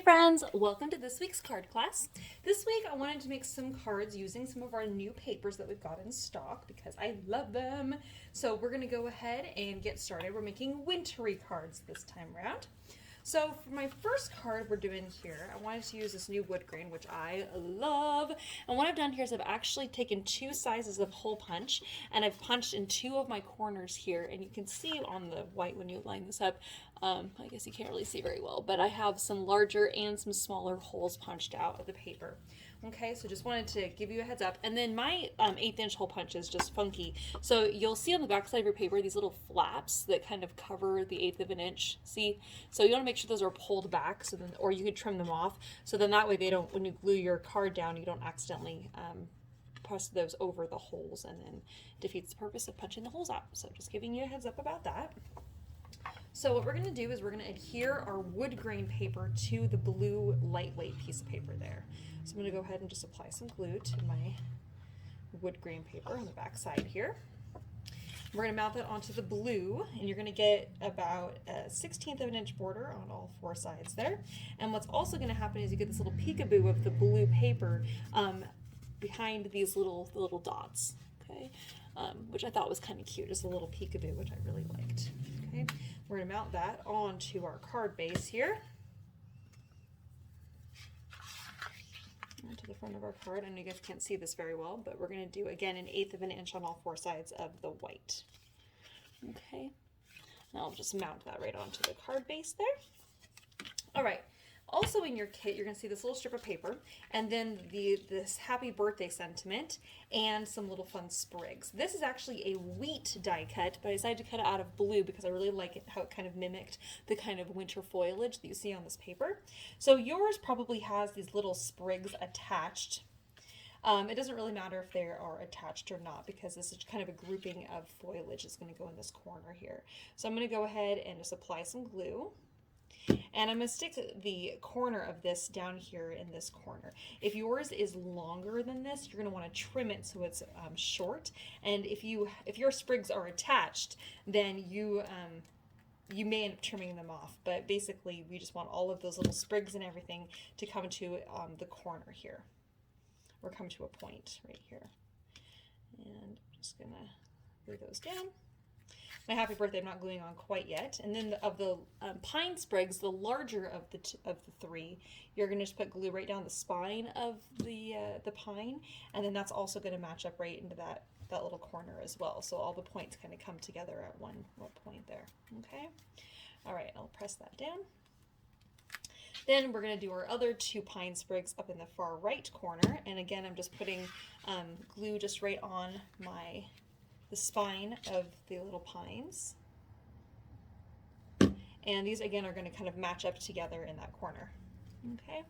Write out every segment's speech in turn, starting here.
friends, welcome to this week's card class. This week I wanted to make some cards using some of our new papers that we've got in stock because I love them. So we're going to go ahead and get started. We're making wintry cards this time around. So for my first card we're doing here, I wanted to use this new wood grain, which I love. And what I've done here is I've actually taken two sizes of hole punch and I've punched in two of my corners here. And you can see on the white when you line this up, I guess you can't really see very well, but I have some larger and some smaller holes punched out of the paper. Okay, so just wanted to give you a heads up. And then my 1/8 inch hole punch is just funky. So you'll see on the back side of your paper these little flaps that kind of cover the 1/8 of an inch. See? So you want to make sure those are pulled back, so then, or you could trim them off. So then that way they don't, when you glue your card down, you don't accidentally press those over the holes and then defeats the purpose of punching the holes out. So just giving you a heads up about that. So what we're going to do is we're going to adhere our wood grain paper to the blue lightweight piece of paper there. So I'm going to go ahead and just apply some glue to my wood grain paper on the back side here. We're going to mount that onto the blue, and you're going to get about a 1/16 of an inch border on all four sides there. And what's also going to happen is you get this little peekaboo of the blue paper behind these little dots, okay, which I thought was kind of cute, just a little peekaboo, which I really liked. Okay, we're going to mount that onto our card base here. Onto the front of our card. I know you guys can't see this very well, but we're going to do, again, 1/8 of an inch on all four sides of the white. Okay, now I'll just mount that right onto the card base there. All right. Also in your kit, you're going to see this little strip of paper, and then this happy birthday sentiment, and some little fun sprigs. This is actually a wheat die cut, but I decided to cut it out of blue because I really like it, how it kind of mimicked the kind of winter foliage that you see on this paper. So yours probably has these little sprigs attached. It doesn't really matter if they are attached or not because this is kind of a grouping of foliage that's going to go in this corner here. So I'm going to go ahead and just apply some glue. And I'm going to stick the corner of this down here in this corner. If yours is longer than this, you're going to want to trim it so it's short. And if your sprigs are attached, then you may end up trimming them off. But basically, we just want all of those little sprigs and everything to come to the corner here, or come to a point right here. And I'm just going to glue those down. My happy birthday I'm not gluing on quite yet. And then of the pine sprigs, the larger of the three, you're going to just put glue right down the spine of the pine, and then that's also going to match up right into that little corner as well. So all the points kind of come together at one point there. Okay. All right, I'll press that down. Then we're going to do our other two pine sprigs up in the far right corner, and again I'm just putting glue just right on the spine of the little pines. And these again are going to kind of match up together in that corner. Okay.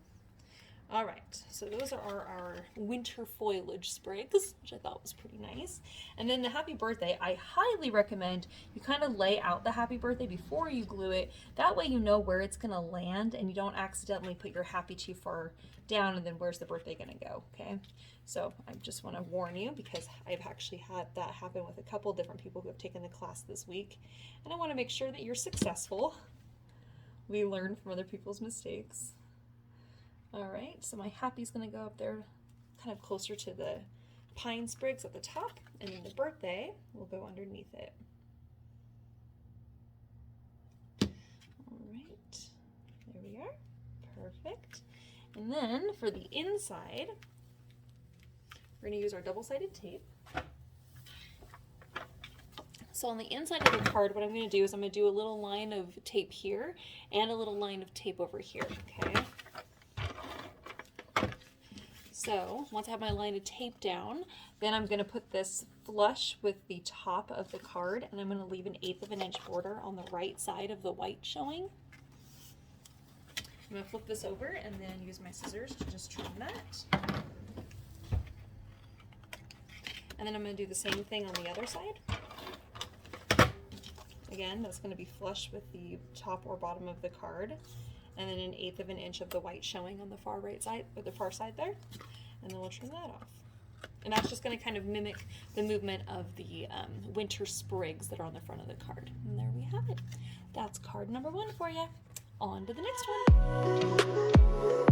All right, so those are our winter foliage sprigs, which I thought was pretty nice. And then the happy birthday, I highly recommend you kind of lay out the happy birthday before you glue it. That way you know where it's going to land and you don't accidentally put your happy too far down and then where's the birthday going to go, okay? So I just want to warn you because I've actually had that happen with a couple different people who have taken the class this week. And I want to make sure that you're successful. We learn from other people's mistakes. All right, so my happy's going to go up there kind of closer to the pine sprigs at the top, and then the birthday will go underneath it. All right, there we are. Perfect. And then for the inside, we're going to use our double-sided tape. So on the inside of the card, what I'm going to do is I'm going to do a little line of tape here and a little line of tape over here, okay? So once I have my line of tape down, then I'm going to put this flush with the top of the card, and I'm going to leave 1/8 of an inch border on the right side of the white showing. I'm going to flip this over and then use my scissors to just trim that. And then I'm going to do the same thing on the other side. Again, that's going to be flush with the top or bottom of the card. And then 1/8 of an inch of the white showing on the far right side, or the far side there. And then we'll trim that off. And that's just going to kind of mimic the movement of the winter sprigs that are on the front of the card. And there we have it. That's card number 1 for you. on to the next one.